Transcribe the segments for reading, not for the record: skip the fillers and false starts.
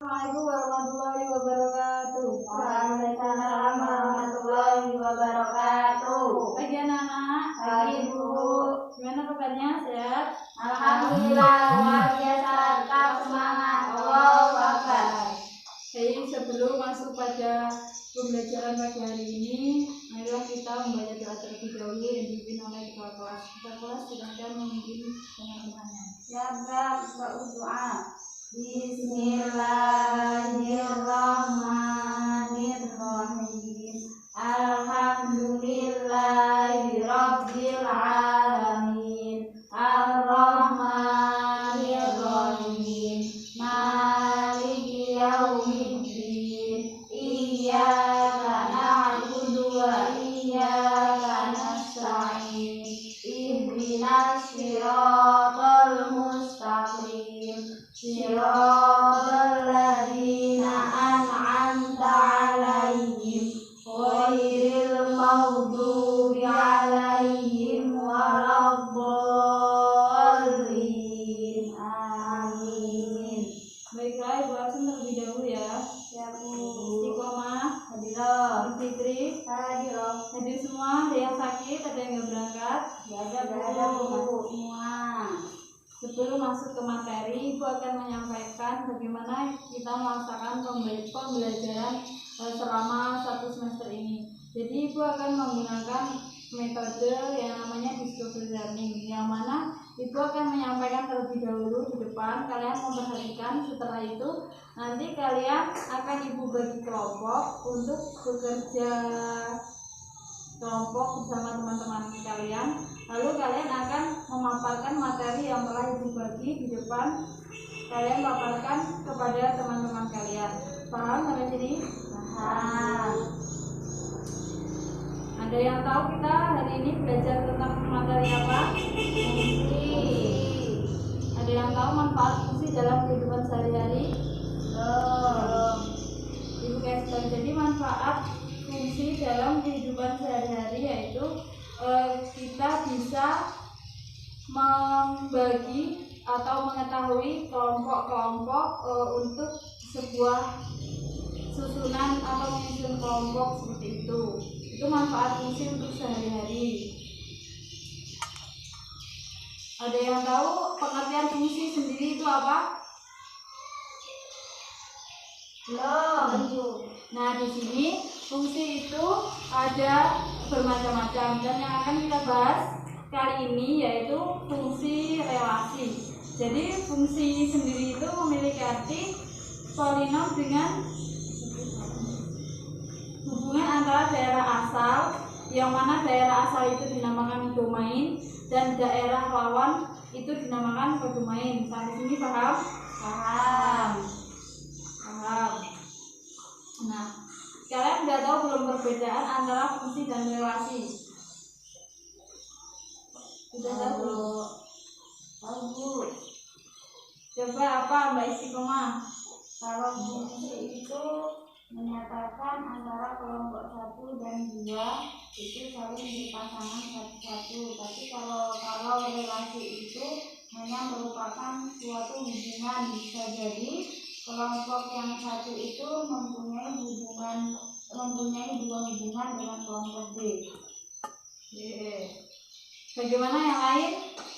Assalamualaikum warahmatullahi wabarakatuh. Waalaikumsalam warahmatullahi wabarakatuh. Pagi anak-anak. Pagi Bu. Gimana kabarnya? Sehat? Alhamdulillah luar biasa, tetap semangat. Allahu Akbar. Jadi sebelum masuk pada pembelajaran pagi hari ini, marilah kita membaca doa terlebih dahulu yang dipimpin oleh kepala kelas. Kepala kelas silahkan memimpin teman-temannya. Ya Rab, berdoa. Bismillahirrahmanirrahim. Alhamdulillahirabbil alamin. Ar-Rahmanir-Rahim. Maliki yaumiddin. Iyyaka na'budu wa iyyaka nasta'in. Ihdinas siratal mustaqim. Siratal ladzina an'amta 'alaihim ghairil maghdubi 'alaihim waladdallin. Amin. Baiklah, Ibu absen terlebih dahulu ya. Ya Bu. Istiqomah, Hadiroh. Fitri, Hadiroh. hadir semua. Ada yang sakit, ada yang nggak berangkat. Ada Bu. Semua. Sebelum masuk ke materi, Ibu akan menyampaikan bagaimana kita melaksanakan pembelajaran selama 1 semester ini. Jadi Ibu akan menggunakan metode yang namanya discovery learning, yang mana Ibu akan menyampaikan terlebih dahulu di depan, kalian memperhatikan. Setelah itu nanti kalian akan Ibu bagi kelompok untuk bekerja kelompok bersama teman-teman kalian. Lalu kalian akan memaparkan materi yang telah Ibu bagi di depan. Kalian paparkan kepada teman-teman kalian. Paham sampai sini? Paham. Ada yang tahu kita hari ini belajar tentang materi apa? Fungsi. Ada yang tahu manfaat fungsi dalam kehidupan sehari-hari? Belum. Ibu kasih tahu. Jadi manfaat fungsi dalam kehidupan sehari-hari yaitu kita bisa membagi atau mengetahui kelompok-kelompok untuk sebuah susunan atau menyusun kelompok seperti itu. Itu manfaat fungsi untuk sehari-hari. Ada yang tahu pengertian fungsi sendiri itu apa? Belum. Nah, di sini fungsi itu ada bermacam-macam, dan yang akan kita bahas kali ini yaitu fungsi relasi. Jadi fungsi sendiri itu memiliki arti polinom dengan hubungan antara daerah asal, yang mana daerah asal itu dinamakan domain dan daerah lawan itu dinamakan kodomain. Sampai sini paham? Paham. Paham. Nah, kalian udah tahu belum perbedaan antara fungsi dan relasi? Sudah tahu belum? Tahu Bu. Coba apa Mbak Istiqomah? Kalau fungsi itu menyatakan antara kelompok 1 dan 2 itu saling berpasangan satu-satu. Tapi kalau relasi itu hanya merupakan suatu hubungan. Bisa jadi kelompok yang satu itu mempunyai dua hubungan dengan kelompok B. Bagaimana yang lain?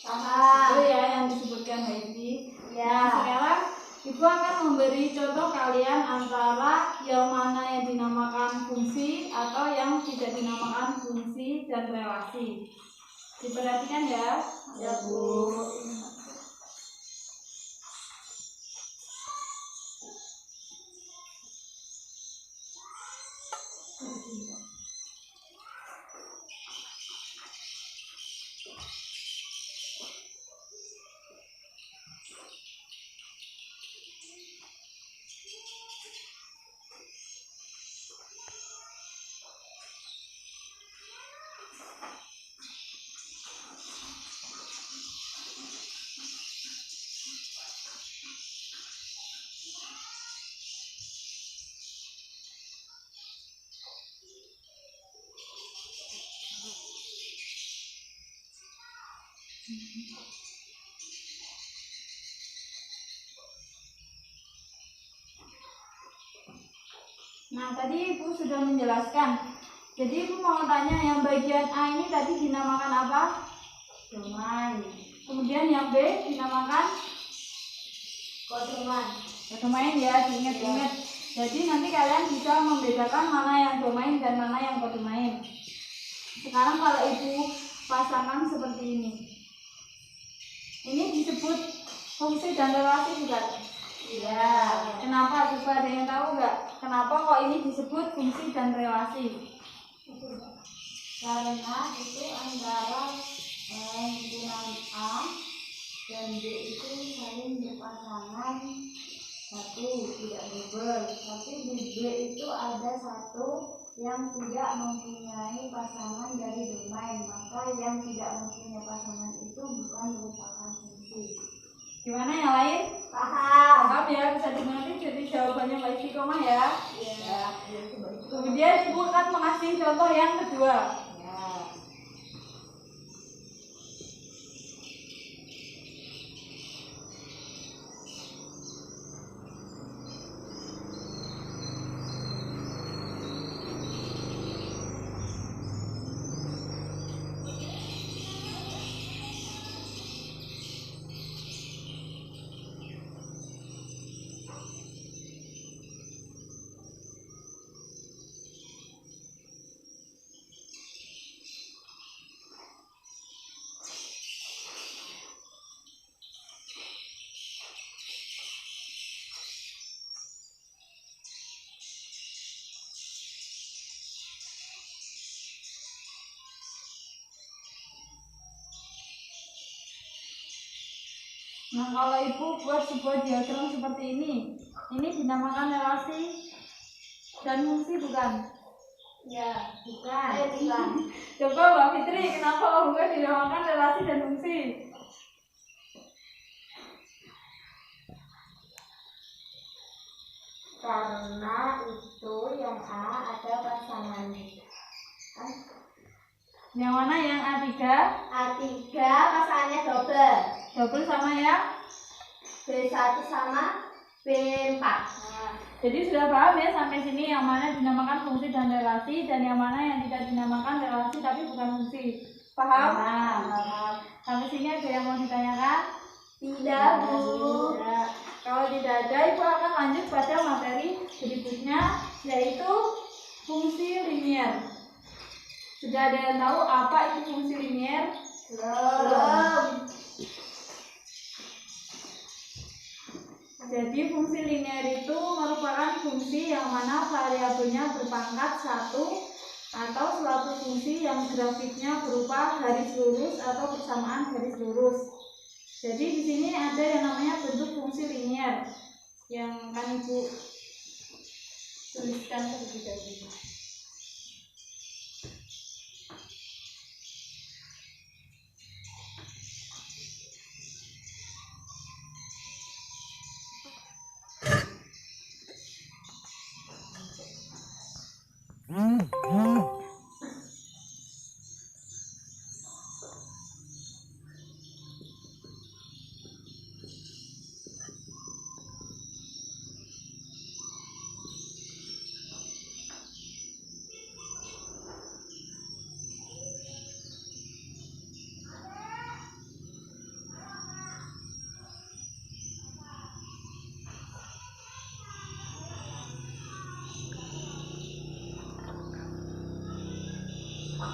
Paham. Itu ya yang disebutkan Mbak Iti. Ya. Nah, sekarang Ibu akan memberi contoh kalian antara yang mana yang dinamakan fungsi atau yang tidak dinamakan fungsi dan relasi. Diperhatikan ya. Ya Bu. Nah, tadi Ibu sudah menjelaskan. Jadi Ibu mau tanya yang bagian A ini tadi dinamakan apa? Domain. Kemudian yang B dinamakan Kodomain. domain ya, diingat-ingat. Jadi nanti kalian bisa membedakan mana yang domain dan mana yang kodomain. Sekarang kalau Ibu pasangkan seperti ini. Ini disebut fungsi dan relasi bukan? Iya. Kenapa? Coba ada yang tahu nggak? Kenapa kok ini disebut fungsi dan relasi? Karena itu antara hubungan A dan B itu saling berpasangan satu, tidak double. Tapi di B itu ada satu yang tidak mempunyai pasangan dari domain, maka yang tidak mempunyai pasangan itu bukan merupakan fungsi. Gimana yang lain? Paham? Paham ya, bisa dimengerti. Jadi jawabannya Mbak Istiqomah ya. Iya. Kemudian Ibu akan mengasih contoh yang kedua. Ya. Nah, kalau Ibu buat sebuah diagram seperti ini dinamakan relasi dan fungsi bukan? Ya, bukan. Bukan. Coba Mbak Fitri, kenapa bukan dinamakan relasi dan fungsi? Karena itu yang A ada pasangannya. Yang mana yang A3? A3 pasangannya double. Double sama yang? B1 sama B4. Nah, jadi sudah paham ya sampai sini yang mana dinamakan fungsi dan relasi dan yang mana yang tidak dinamakan relasi tapi bukan fungsi. Paham? Paham. Sampai sini ada yang mau ditanyakan? Tidak, Bu. Tidak. Kalau tidak ada, Ibu akan lanjut pada materi berikutnya yaitu fungsi linier. Sudah ada yang tahu apa itu fungsi linier? Belum. Jadi fungsi linier itu merupakan fungsi yang mana variabelnya berpangkat 1 atau suatu fungsi yang grafiknya berupa garis lurus atau persamaan garis lurus. Jadi di sini ada yang namanya bentuk fungsi linier yang akan Ibu tuliskan terlebih dahulu.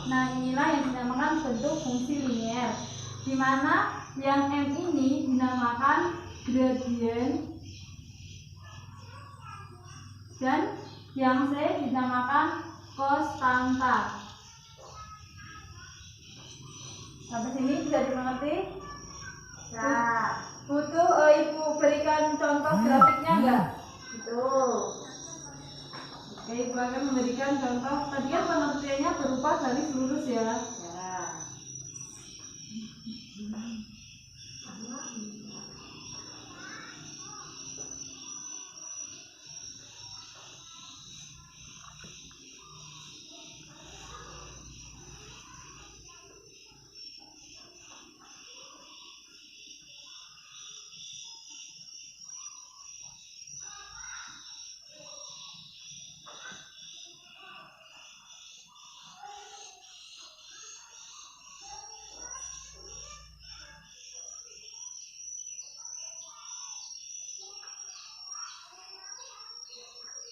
Nah, inilah yang dinamakan bentuk fungsi linier, di mana yang M ini dinamakan gradien dan yang C dinamakan konstanta. Sampai sini bisa dimengerti? Ya. Butuh Ibu berikan contoh grafiknya enggak? Betul. Oke, Ibu akan memberikan contoh. Tadi kan pengertiannya berupa garis lurus ya. Ya.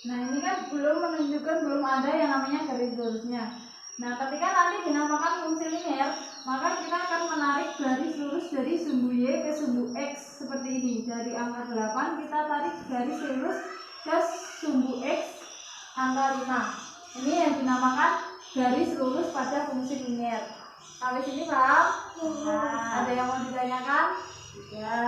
Nah ini kan menunjukkan belum ada yang namanya garis lurusnya. Nah ketika nanti dinamakan fungsi linier, maka kita akan menarik garis lurus dari sumbu Y ke sumbu X seperti ini. Dari angka 8 kita tarik garis lurus ke sumbu X angka 5. Ini yang dinamakan garis lurus pada fungsi linier. Sampai sini paham? Nah, ada yang mau ditanyakan? Ya.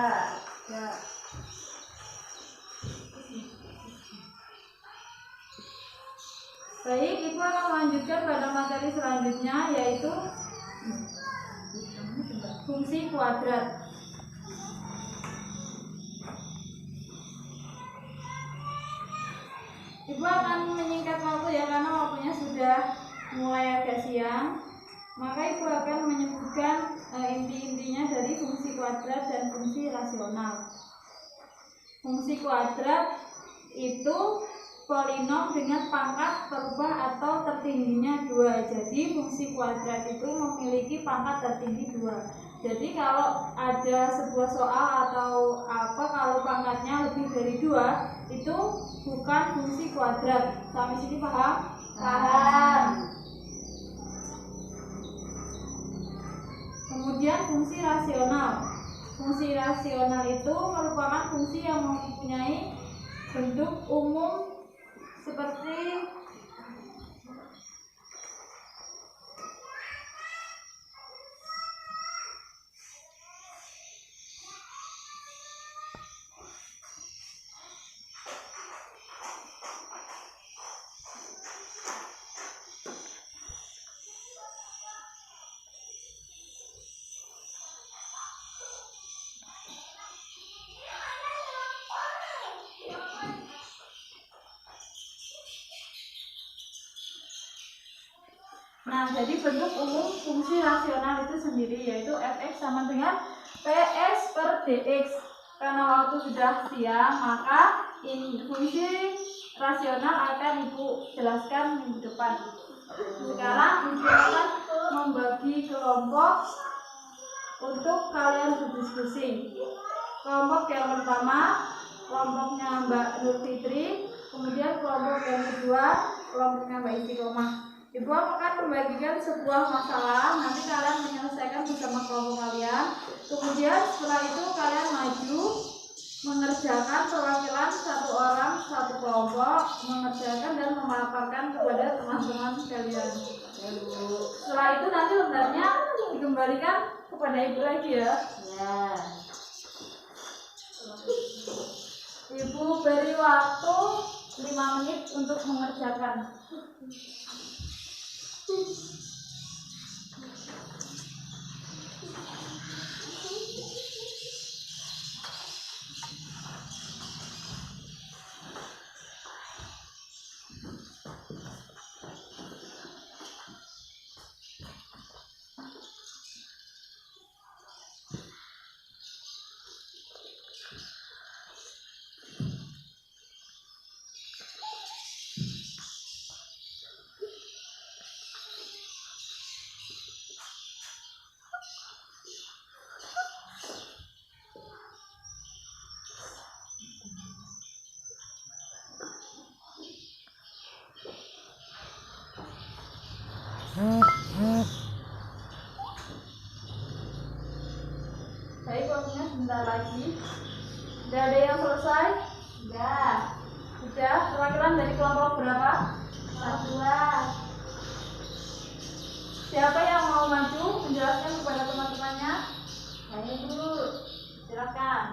Baik, Ibu akan melanjutkan pada materi selanjutnya, yaitu fungsi kuadrat. Ibu akan menyingkat waktu ya, karena waktunya sudah mulai agak siang. Maka Ibu akan menyebutkan inti-intinya dari fungsi kuadrat dan fungsi rasional. Fungsi kuadrat itu polinom dengan pangkat terubah atau tertingginya 2. Jadi fungsi kuadrat itu memiliki pangkat tertinggi 2. Jadi kalau ada sebuah soal atau apa, kalau pangkatnya lebih dari 2, itu bukan fungsi kuadrat. Sampai sini paham? Paham. Kemudian fungsi rasional. Fungsi rasional itu merupakan fungsi yang mempunyai bentuk umum seperti jadi bentuk umum fungsi rasional itu sendiri yaitu fx sama dengan ps per dx. Karena waktu sudah siang, maka fungsi rasional akan Ibu jelaskan minggu depan. Sekarang Ibu akan membagi kelompok untuk kalian berdiskusi. Kelompok yang pertama, kelompoknya Mbak Nur Fitri, kemudian kelompok yang kedua, kelompoknya Mbak Istiqomah. Ibu akan membagikan sebuah masalah, nanti kalian menyelesaikan bersama kelompok kalian. Kemudian setelah itu kalian maju mengerjakan perwakilan satu orang satu kelompok, mengerjakan dan memaparkan kepada teman-teman sekalian. Setelah itu nanti lembarnya dikembalikan kepada Ibu lagi ya. Ibu beri waktu 5 menit untuk mengerjakan. Baik, waktunya sebentar lagi. Sudah ada yang selesai? Sudah. Perwakilan dari kelompok berapa? 2. Siapa yang mau maju menjelaskan kepada teman-temannya? Saya dulu. Silakan.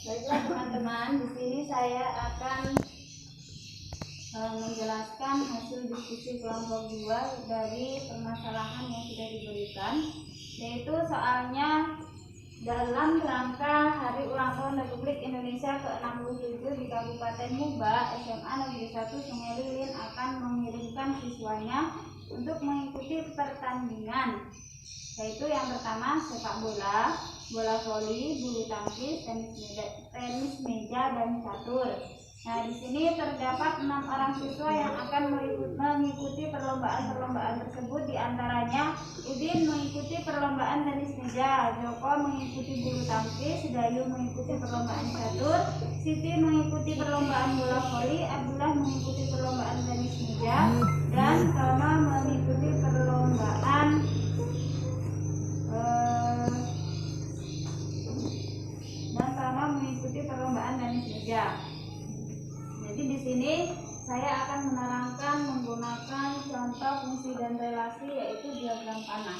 Baiklah teman-teman, di sini saya akan menjelaskan hasil diskusi kelompok 2 dari permasalahan yang sudah diberikan, yaitu soalnya dalam rangka Hari Ulang Tahun Republik Indonesia ke-67 di Kabupaten Muba, SMA Negeri 1 Sungai Lilin akan mengirimkan siswanya untuk mengikuti pertandingan, yaitu yang pertama sepak bola, bola voli, bulu tangkis, tenis meja, dan catur. Nah, di sini terdapat 6 orang siswa yang akan mengikuti perlombaan tersebut. Di antaranya Udin mengikuti perlombaan tenis meja, Joko mengikuti bulu tangkis, Dayu mengikuti perlombaan catur, Siti mengikuti perlombaan bola voli, Abdullah mengikuti perlombaan tenis meja, dan Tama mengikuti perlombaan tenis meja. Jadi di sini saya akan menerangkan menggunakan contoh fungsi dan relasi, yaitu diagram panah.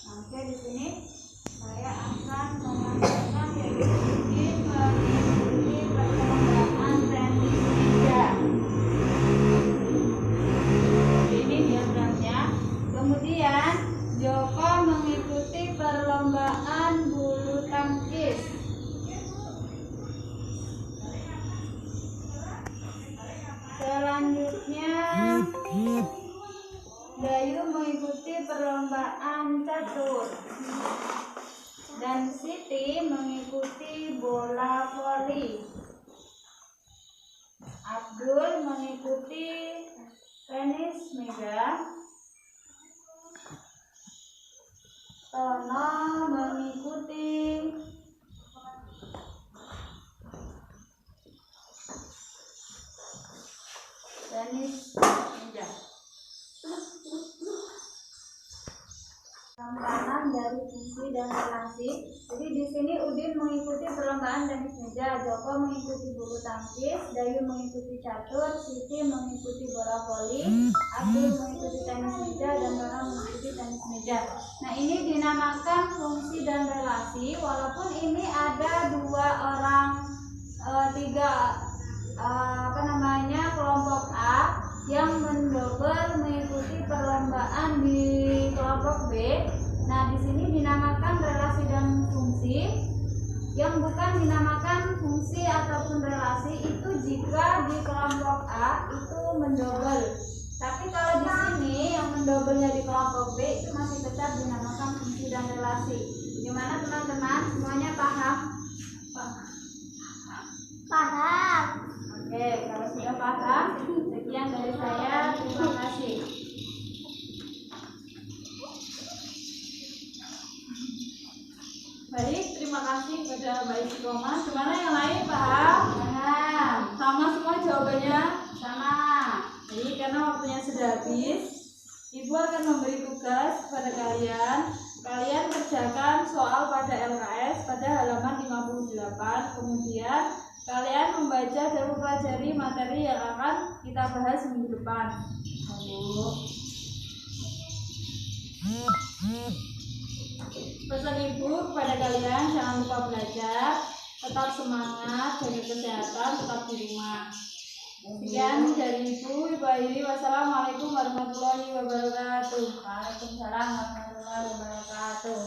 Oke, di sini saya akan mengatakan yaitu Udin mengikuti perlombaan tenis meja. Ini diagramnya. Kemudian Joko mengikuti perlombaan bulu tangkis. Selanjutnya Dayu mengikuti perlombaan catur dan Siti mengikuti bola voli. Abdul mengikuti tenis meja. Tono mengikuti tenis meja. Penerapan dari fungsi dan relasi. Jadi di sini Udin mengikuti perlombaan tenis meja, Joko mengikuti bulu tangkis, Dayu mengikuti catur, Siti mengikuti bola voli, Abdul mengikuti tenis meja, dan Nora mengikuti tenis meja. Nah, ini dinamakan fungsi dan relasi. Walaupun ini ada kelompok A yang mendobel mengikuti perlombaan di kelompok B. Nah, di sini dinamakan relasi dan fungsi. Yang bukan dinamakan fungsi ataupun relasi itu jika di kelompok A itu mendobel. Tapi kalau di sini yang mendobelnya di kelompok B itu masih tetap dinamakan fungsi dan relasi. Gimana teman-teman? Semuanya paham? Paham. Oke, kalau sudah paham, sekian dari saya. Terima kasih. Baik, terima kasih kepada Mbak Istiqomah. Gimana yang lain, paham? Paham. Sama semua jawabannya? Sama. Jadi karena waktunya sudah habis, Ibu akan memberi tugas kepada kalian. Kalian kerjakan soal pada LKS pada halaman 58. Kemudian kalian membaca dan mempelajari materi yang akan kita bahas minggu depan. Pesan Ibu kepada kalian, jangan lupa belajar, tetap semangat, jaga kesehatan, tetap di rumah. Sekian dari Ibu akhiri. Wassalamualaikum warahmatullahi wabarakatuh. Waalaikumsalam warahmatullahi wabarakatuh.